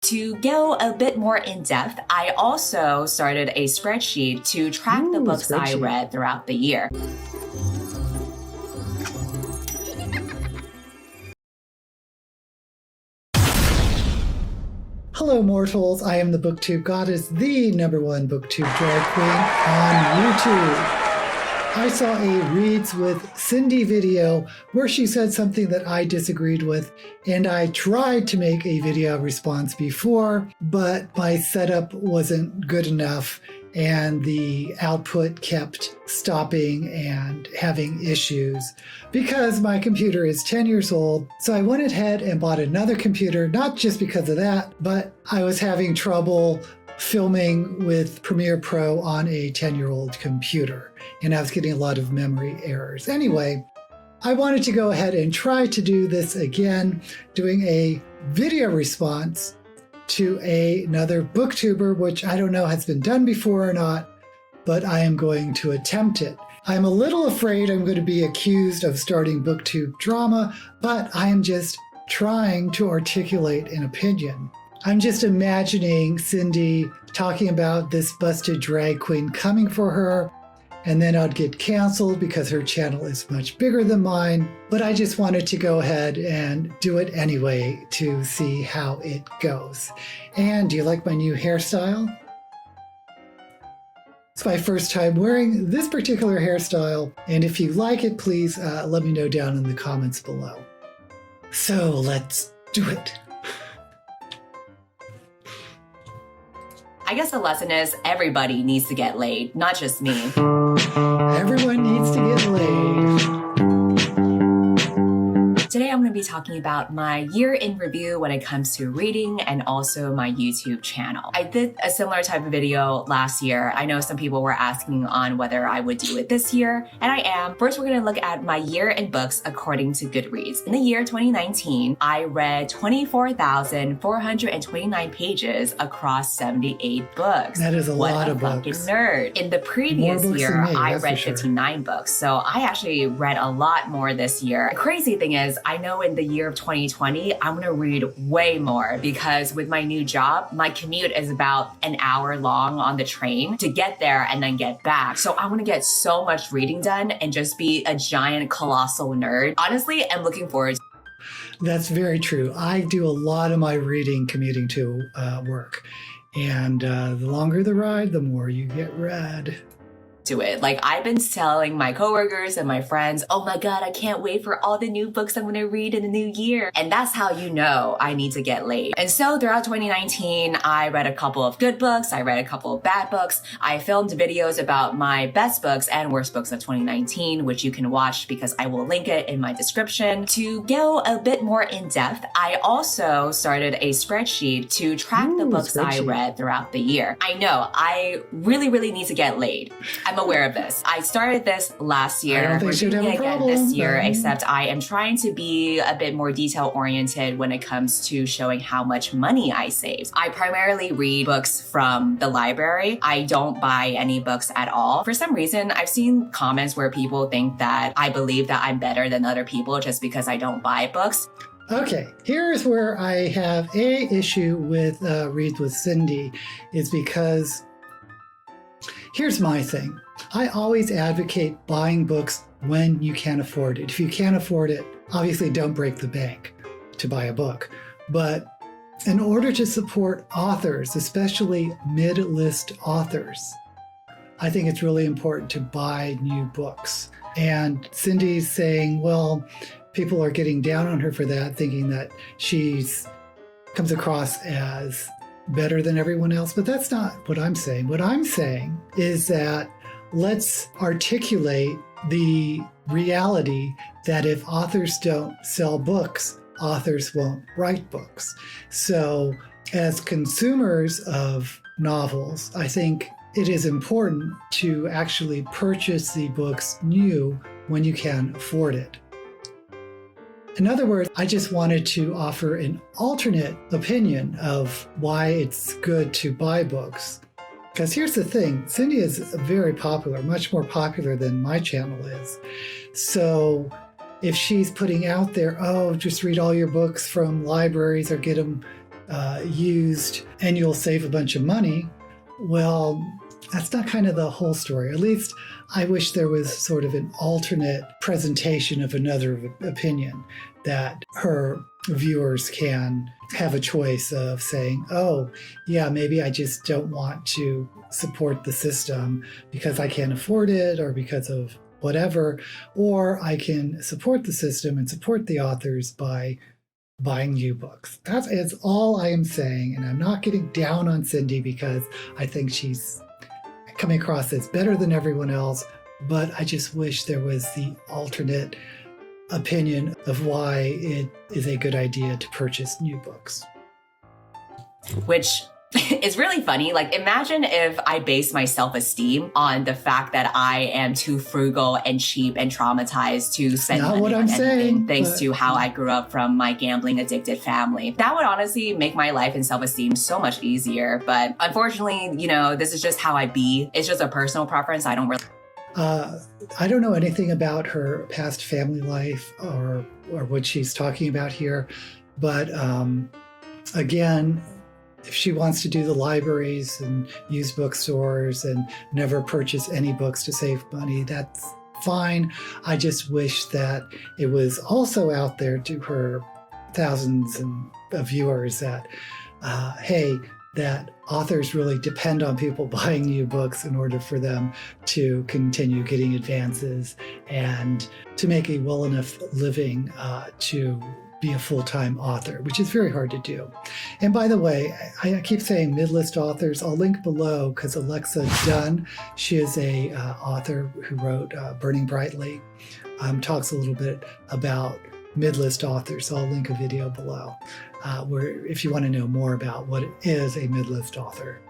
To go a bit more in depth, I also started a spreadsheet to track the books I read throughout the year. Hello mortals, I am the Booktube Goddess, the #1 Booktube drag queen on YouTube. I saw a Reads with Cindy video where she said something that I disagreed with, and I tried to make a video response before, but my setup wasn't good enough and the output kept stopping and having issues because my computer is 10 years old. So I went ahead and bought another computer, not just because of that, but I was having trouble filming with Premiere Pro on a 10-year-old computer, and I was getting a lot of memory errors. Anyway, I wanted to go ahead and try to do this again, doing a video response to another booktuber, which I don't know has been done before or not, but I am going to attempt it. I'm a little afraid I'm going to be accused of starting booktube drama, but I am just trying to articulate an opinion. I'm just imagining Cindy talking about this busted drag queen coming for her, and then I'd get canceled because her channel is much bigger than mine. But I just wanted to go ahead and do it anyway to see how it goes. And do you like my new hairstyle? It's my first time wearing this particular hairstyle, and if you like it, please let me know down in the comments below. So let's do it. I guess the lesson is everybody needs to get laid, not just me. Everyone needs to get laid. Today I'm going to be talking about my year in review when it comes to reading and also my YouTube channel. I did a similar type of video last year. I know some people were asking on whether I would do it this year, and I am. First, we're going to look at my year in books according to Goodreads. In the year 2019, I read 24,429 pages across 78 books. That is a lot of books. What a fucking nerd. In the previous year, I read 59 books. So I actually read a lot more this year. The crazy thing is, I know in the year of 2020, I'm gonna read way more because with my new job, my commute is about an hour long on the train to get there and then get back. So I wanna get so much reading done and just be a giant colossal nerd. Honestly, I'm looking forward to That's very true. I do a lot of my reading commuting to work. And the longer the ride, the more you get read. it. Like, I've been telling my coworkers and my friends, oh my God, I can't wait for all the new books I'm gonna read in the new year. And that's how you know I need to get laid. And so throughout 2019, I read a couple of good books. I read a couple of bad books. I filmed videos about my best books and worst books of 2019, which you can watch because I will link it in my description. To go a bit more in depth, I also started a spreadsheet to track the books I read throughout the year. I know, I really need to get laid. I'm aware of this. I started this last year. I don't think We're doing it again this year, No. except I am trying to be a bit more detail oriented when it comes to showing how much money I saved. I primarily read books from the library. I don't buy any books at all. For some reason, I've seen comments where people think that I believe that I'm better than other people just because I don't buy books. Okay, here's where I have a issue with Reads with Cindy, is because here's my thing. I always advocate buying books when you can afford it. If you can't afford it, obviously don't break the bank to buy a book. But in order to support authors, especially mid-list authors, I think it's really important to buy new books. And Cindy's saying, well, people are getting down on her for that, thinking that she's comes across as better than everyone else, but that's not what I'm saying. What I'm saying is that let's articulate the reality that if authors don't sell books, authors won't write books. So as consumers of novels, I think it is important to actually purchase the books new when you can afford it. In other words, I just wanted to offer an alternate opinion of why it's good to buy books. Because here's the thing, Cindy is very popular, much more popular than my channel is. So if she's putting out there, oh, just read all your books from libraries or get them used and you'll save a bunch of money. Well, that's not kind of the whole story. At least I wish there was sort of an alternate presentation of another opinion, that her viewers can have a choice of saying, oh, yeah, maybe I just don't want to support the system because I can't afford it or because of whatever, or I can support the system and support the authors by buying new books. That's all I am saying, and I'm not getting down on Cindy because I think she's coming across as better than everyone else, but I just wish there was the alternate opinion of why it is a good idea to purchase new books. Which is really funny. Like, imagine if I base my self-esteem on the fact that I am too frugal and cheap and traumatized to spend money on anything, thanks to how I grew up from my gambling addicted family. That would honestly make my life and self-esteem so much easier. But unfortunately, this is just how I be. It's just a personal preference. I don't really... I don't know anything about her past family life or what she's talking about here. But again, if she wants to do the libraries and use bookstores and never purchase any books to save money, that's fine. I just wish that it was also out there to her thousands of viewers that, hey, that authors really depend on people buying new books in order for them to continue getting advances and to make a well enough living to be a full-time author, which is very hard to do. And by the way, I keep saying mid-list authors. I'll link below because Alexa Dunn, she is a author who wrote Burning Brightly, talks a little bit about mid-list authors. So I'll link a video below where if you want to know more about what is a mid-list author.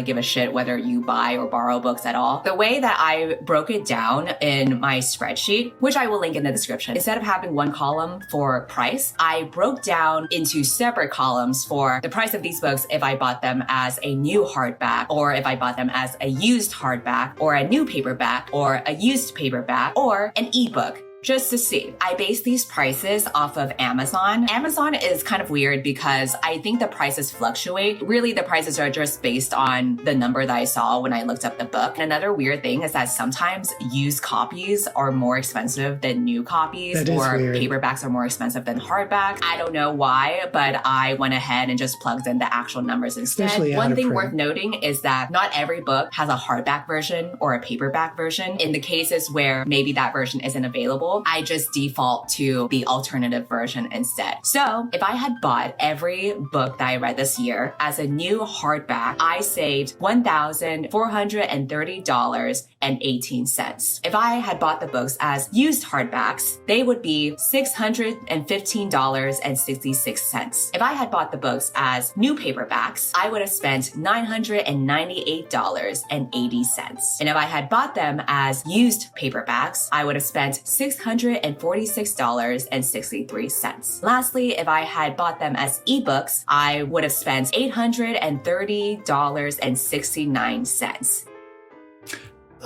Give a shit whether you buy or borrow books at all. The way that I broke it down in my spreadsheet, which I will link in the description, instead of having one column for price, I broke down into separate columns for the price of these books if I bought them as a new hardback, or if I bought them as a used hardback, or a new paperback, or a used paperback, or an ebook. Just to see. I base these prices off of Amazon. Amazon is kind of weird because I think the prices fluctuate. Really, the prices are just based on the number that I saw when I looked up the book. And another weird thing is that sometimes used copies are more expensive than new copies, or paperbacks are more expensive than hardback. I don't know why, but I went ahead and just plugged in the actual numbers instead. One thing worth noting is that not every book has a hardback version or a paperback version. In the cases where maybe that version isn't available, I just default to the alternative version instead. So if I had bought every book that I read this year as a new hardback, I saved $1,430.18. If I had bought the books as used hardbacks, they would be $615.66. If I had bought the books as new paperbacks, I would have spent $998.80. And if I had bought them as used paperbacks, I would have spent $646.63. Lastly, if I had bought them as ebooks, I would have spent $830.69.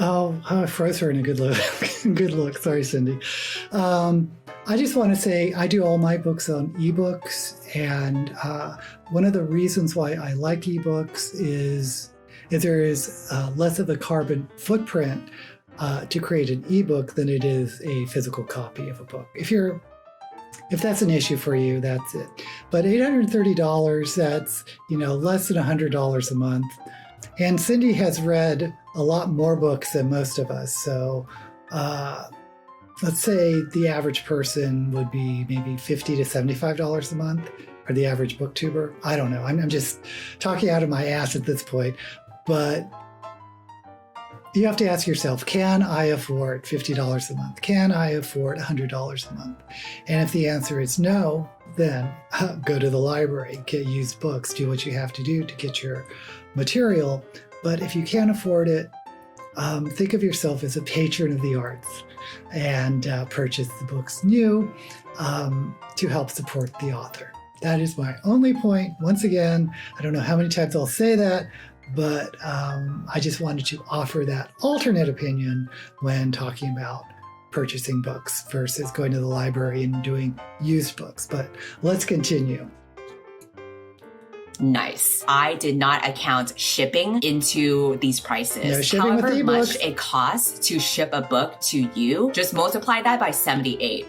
Oh, I froze her in a good look. Good look. Sorry, Cindy. I just want to say I do all my books on ebooks, and one of the reasons why I like ebooks is there is less of a carbon footprint to create an ebook than it is a physical copy of a book. If that's an issue for you, that's it. But $830, that's less than $100 a month. And Cindy has read a lot more books than most of us. So let's say the average person would be maybe $50 to $75 a month, or the average booktuber. I don't know. I'm just talking out of my ass at this point. But you have to ask yourself, can I afford $50 a month? Can I afford $100 a month? And if the answer is no, then go to the library, get used books, do what you have to do to get your material. But if you can't afford it, think of yourself as a patron of the arts and purchase the books new to help support the author. That is my only point. Once again, I don't know how many times I'll say that, but I just wanted to offer that alternate opinion when talking about purchasing books versus going to the library and doing used books. But let's continue. nice. I did not account shipping into these prices. No shipping with However ebooks. much it costs to ship a book to you, just multiply that by 78.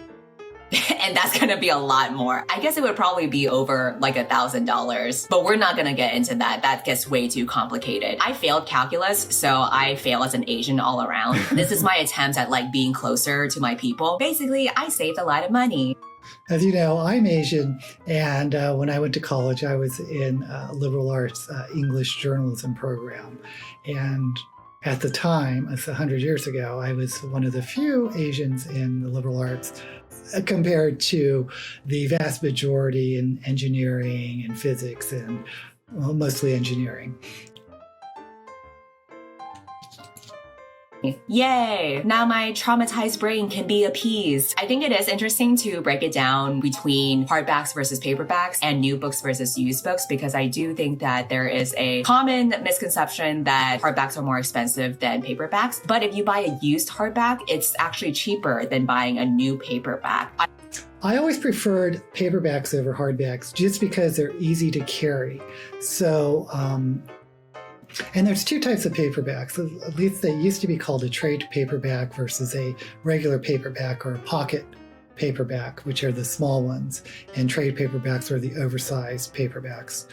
And that's gonna be a lot more. I guess it would probably be over like $1,000, but we're not gonna get into that. That gets way too complicated. I failed calculus, so I fail as an Asian all around. This is my attempt at like being closer to my people. Basically, I saved a lot of money. As you know, I'm Asian, and when I went to college, I was in a liberal arts English journalism program. And at the time, it's 100 years ago, I was one of the few Asians in the liberal arts compared to the vast majority in engineering and physics and mostly engineering. Yay! Now my traumatized brain can be appeased. I think it is interesting to break it down between hardbacks versus paperbacks and new books versus used books, because I do think that there is a common misconception that hardbacks are more expensive than paperbacks. But if you buy a used hardback, it's actually cheaper than buying a new paperback. I always preferred paperbacks over hardbacks just because they're easy to carry. So, and there's two types of paperbacks. At least they used to be called a trade paperback versus a regular paperback or a pocket paperback, which are the small ones. And trade paperbacks are the oversized paperbacks.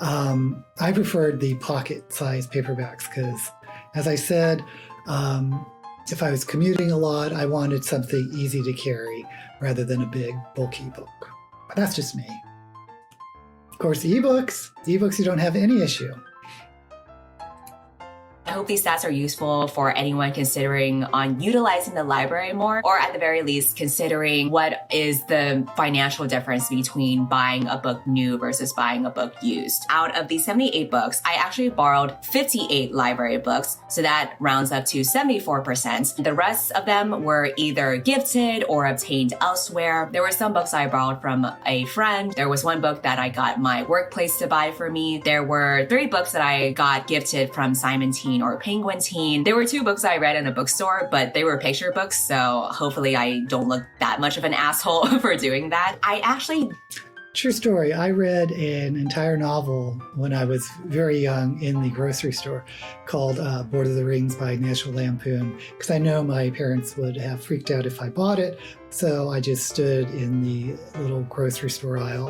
I preferred the pocket-sized paperbacks because, as I said, if I was commuting a lot, I wanted something easy to carry rather than a big, bulky book. But that's just me. Of course, ebooks you don't have any issue. I hope these stats are useful for anyone considering on utilizing the library more, or at the very least considering what is the financial difference between buying a book new versus buying a book used. Out of these 78 books, I actually borrowed 58 library books, so that rounds up to 74%. The rest of them were either gifted or obtained elsewhere. There were some books I borrowed from a friend. There was one book that I got my workplace to buy for me. There were 3 books that I got gifted from Simon Teen or Penguin Teen. There were 2 books I read in a bookstore, but they were picture books, so hopefully I don't look that much of an asshole for doing that. I actually... True story. I read an entire novel when I was very young in the grocery store called Lord of the Rings by National Lampoon, because I know my parents would have freaked out if I bought it. So I just stood in the little grocery store aisle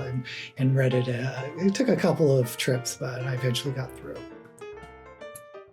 and read it. It took a couple of trips, but I eventually got through.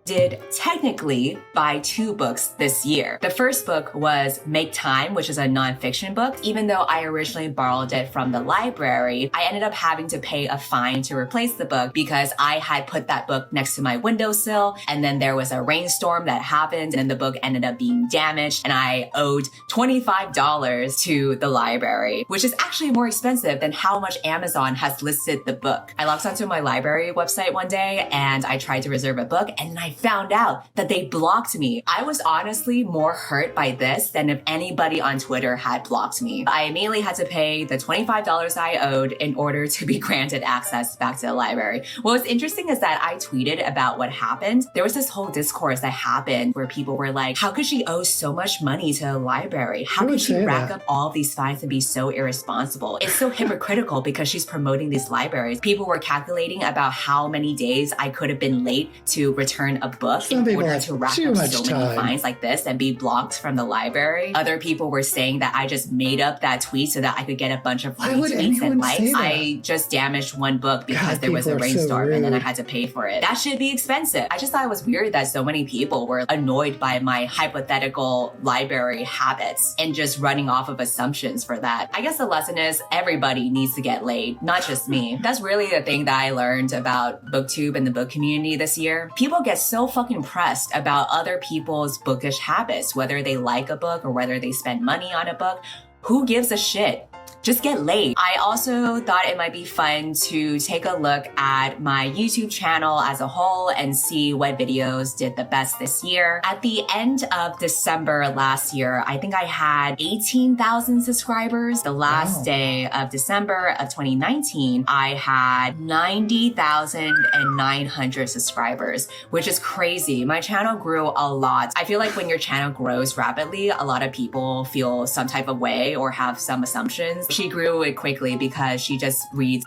Did technically buy 2 books this year. The first book was Make Time, which is a nonfiction book. Even though I originally borrowed it from the library, I ended up having to pay a fine to replace the book because I had put that book next to my windowsill, and then there was a rainstorm that happened and the book ended up being damaged, and I owed $25 to the library, which is actually more expensive than how much Amazon has listed the book. I logged onto my library website one day and I tried to reserve a book, and I found out that they blocked me. I was honestly more hurt by this than if anybody on Twitter had blocked me. I immediately had to pay the $25 I owed in order to be granted access back to the library. What was interesting is that I tweeted about what happened. There was this whole discourse that happened where people were like, how could she owe so much money to the library? How could she rack up all these fines and be so irresponsible? It's so hypocritical because she's promoting these libraries. People were calculating about how many days I could have been late to return a book in order to rack up so many fines like this and be blocked from the library. Other people were saying that I just made up that tweet so that I could get a bunch of retweets and likes. I just damaged one book because there was a rainstorm and then I had to pay for it. That should be expensive. I just thought it was weird that so many people were annoyed by my hypothetical library habits and just running off of assumptions for that. I guess the lesson is everybody needs to get laid, not just me. That's really the thing that I learned about Booktube and the book community this year. People get so fucking pressed about other people's bookish habits, whether they like a book or whether they spend money on a book. Who gives a shit? Just get laid. I also thought it might be fun to take a look at my YouTube channel as a whole and see what videos did the best this year. At the end of December last year, I think I had 18,000 subscribers. The last day of December of 2019, I had 90,900 subscribers, which is crazy. My channel grew a lot. I feel like when your channel grows rapidly, a lot of people feel some type of way or have some assumptions. She grew it quickly because she just reads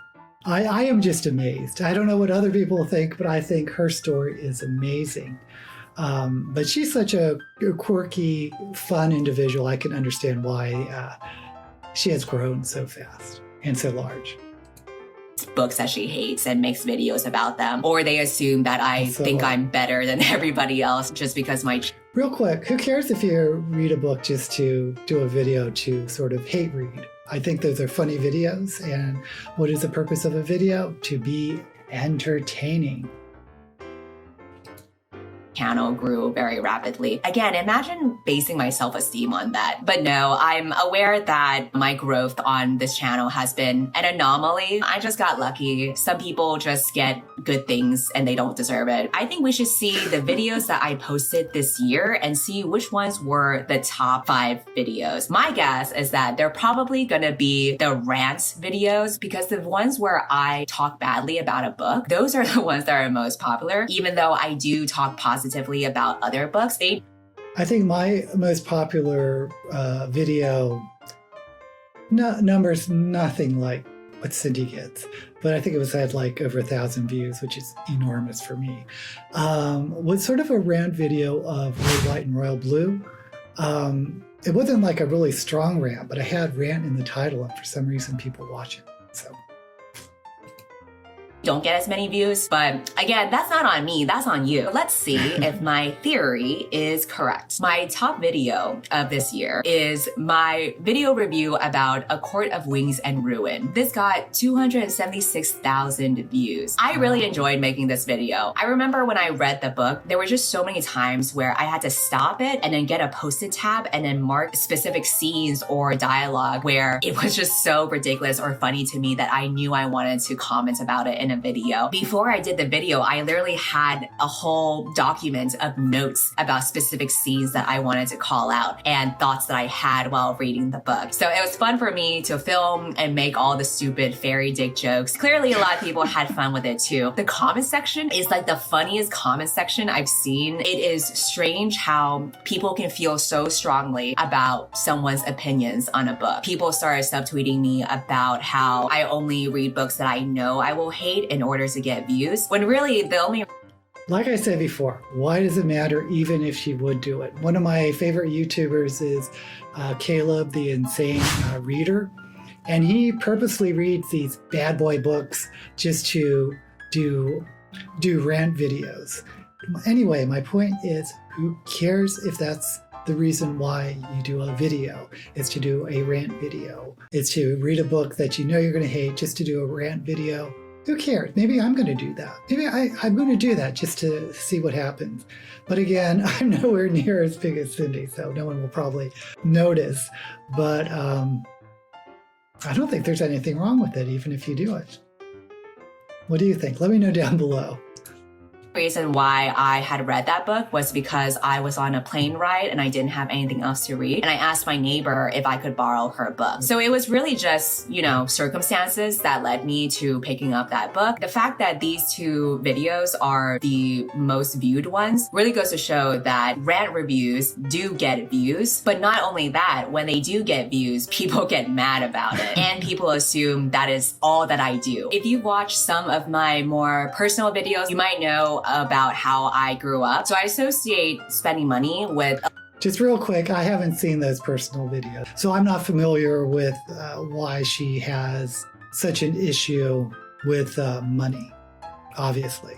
I am just amazed. I don't know what other people think, but I think her story is amazing. But she's such a quirky, fun individual. I can understand why she has grown so fast and so large. Books that she hates and makes videos about them, or they assume that I think I'm better than everybody else just because my... Real quick, who cares if you read a book just to do a video to sort of hate read? I think those are funny videos, and what is the purpose of a video? To be entertaining. Channel grew very rapidly. Again, imagine basing my self-esteem on that. But no, I'm aware that my growth on this channel has been an anomaly. I just got lucky. Some people just get good things and they don't deserve it. I think we should see the videos that I posted this year and see which ones were the top 5 videos. My guess is that they're probably gonna be the rants videos, because the ones where I talk badly about a book, those are the ones that are most popular, even though I do talk positively about other books. I think my most popular video numbers nothing like what Cindy gets, but I think it had like over 1,000 views, which is enormous for me. Was sort of a rant video of Red, White, and Royal Blue. It wasn't like a really strong rant, but I had rant in the title, and for some reason people watch it. So. Don't get as many views, but again, that's not on me, that's on you. Let's see if my theory is correct. My top video of this year is my video review about A Court of Wings and Ruin. This got 276,000 views. I really enjoyed making this video. I remember when I read the book, there were just so many times where I had to stop it and then get a post-it tab and then mark specific scenes or dialogue where it was just so ridiculous or funny to me that I knew I wanted to comment about it in a video. Before I did the video, I literally had a whole document of notes about specific scenes that I wanted to call out and thoughts that I had while reading the book. So it was fun for me to film and make all the stupid fairy dick jokes. Clearly, a lot of people had fun with it too. The comment section is like the funniest comment section I've seen. It is strange how people can feel so strongly about someone's opinions on a book. People started subtweeting me about how I only read books that I know I will hate in order to get views, when really the only... Like I said before, why does it matter even if she would do it? One of my favorite YouTubers is Caleb, the Insane Reader, and he purposely reads these bad boy books just to do rant videos. Anyway, my point is, who cares if that's the reason why you do a video? Is to do a rant video. It's to read a book that you know you're going to hate just to do a rant video. Who cares? Maybe I'm going to do that. Maybe I'm going to do that just to see what happens. But again, I'm nowhere near as big as Cindy, so no one will probably notice. But I don't think there's anything wrong with it, even if you do it. What do you think? Let me know down below. Reason why I had read that book was because I was on a plane ride and I didn't have anything else to read. And I asked my neighbor if I could borrow her book. So it was really just, circumstances that led me to picking up that book. The fact that these 2 videos are the most viewed ones really goes to show that rant reviews do get views. But not only that, when they do get views, people get mad about it. And people assume that is all that I do. If you've watched some of my more personal videos, you might know about how I grew up. So I associate spending money with... Just real quick, I haven't seen those personal videos, so I'm not familiar with why she has such an issue with money, obviously.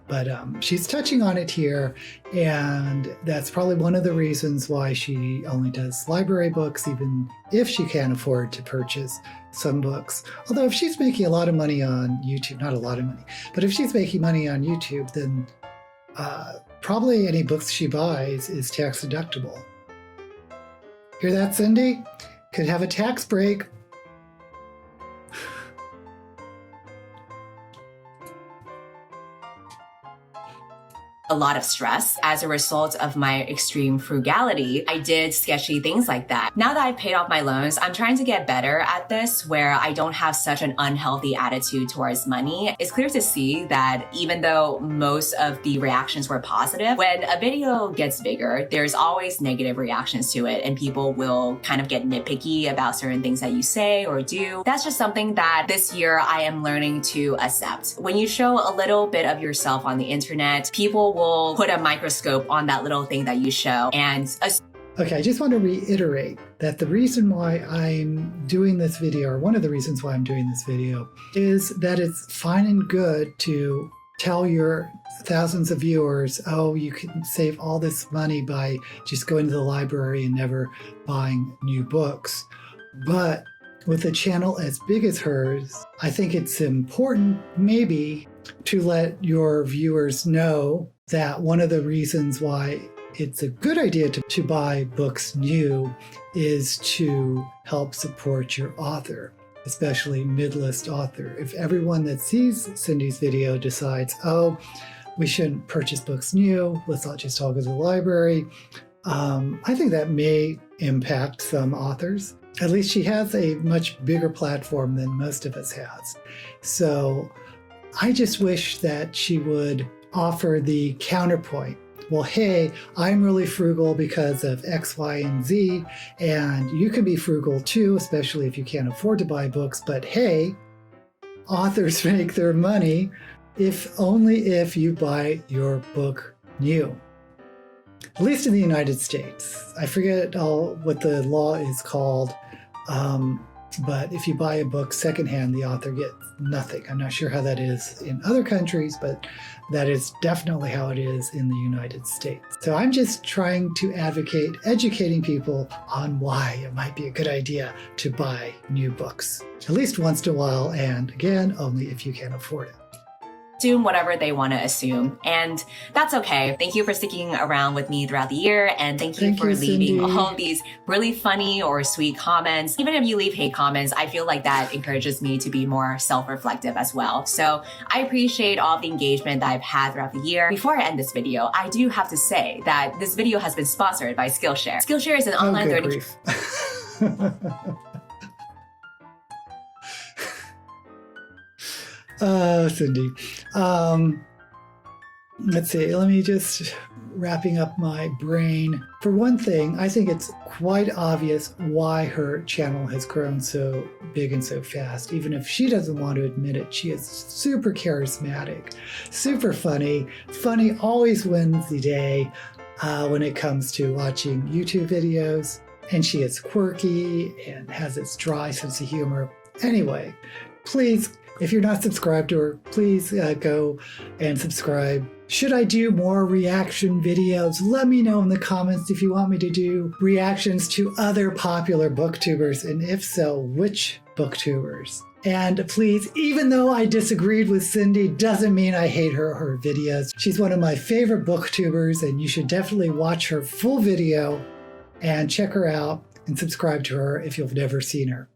But she's touching on it here, and that's probably one of the reasons why she only does library books, even if she can't afford to purchase some books. Although if she's making a lot of money on YouTube, not a lot of money, but if she's making money on YouTube, then probably any books she buys is tax deductible. Hear that, Cindy? Could have a tax break. a lot of stress. As a result of my extreme frugality, I did sketchy things like that. Now that I've paid off my loans, I'm trying to get better at this where I don't have such an unhealthy attitude towards money. It's clear to see that even though most of the reactions were positive, when a video gets bigger, there's always negative reactions to it and people will kind of get nitpicky about certain things that you say or do. That's just something that this year I am learning to accept. When you show a little bit of yourself on the internet, people will put a microscope on that little thing that you show and Okay, I just want to reiterate that the reason why I'm doing this video, or one of the reasons why I'm doing this video, is that it's fine and good to tell your thousands of viewers, oh, you can save all this money by just going to the library and never buying new books. But with a channel as big as hers, I think it's important maybe to let your viewers know that one of the reasons why it's a good idea to buy books new is to help support your author, especially mid-list author. If everyone that sees Cindy's video decides, oh, we shouldn't purchase books new, let's not just all go to the library, I think that may impact some authors. At least she has a much bigger platform than most of us has. So I just wish that she would offer the counterpoint. Well, hey, I'm really frugal because of X, Y, and Z, and you can be frugal too, especially if you can't afford to buy books. But hey, authors make their money only if you buy your book new. At least in the United States. I forget what the law is called, but if you buy a book secondhand, the author gets nothing. I'm not sure how that is in other countries, but that is definitely how it is in the United States. So I'm just trying to advocate educating people on why it might be a good idea to buy new books, at least once in a while, and again, only if you can afford it. Assume whatever they want to assume, and that's okay. Thank you for sticking around with me throughout the year, and thank you for leaving Cindy. all these really funny or sweet comments. Even if you leave hate comments, I feel like that encourages me to be more self-reflective as well. So I appreciate all the engagement that I've had throughout the year. Before I end this video, I do have to say that this video has been sponsored by Skillshare. Skillshare is an online learning. Cindy. Let's see, let me just wrapping up my brain. For one thing, I think it's quite obvious why her channel has grown so big and so fast. Even if she doesn't want to admit it, she is super charismatic, super funny. Funny always wins the day when it comes to watching YouTube videos. And she is quirky and has this dry sense of humor. Anyway, please, if you're not subscribed to her, please go and subscribe. Should I do more reaction videos? Let me know in the comments if you want me to do reactions to other popular booktubers, and if so, which booktubers. And please, even though I disagreed with Cindy, doesn't mean I hate her videos. She's one of my favorite booktubers, and you should definitely watch her full video and check her out and subscribe to her if you've never seen her.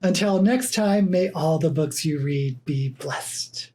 Until next time, may all the books you read be blessed.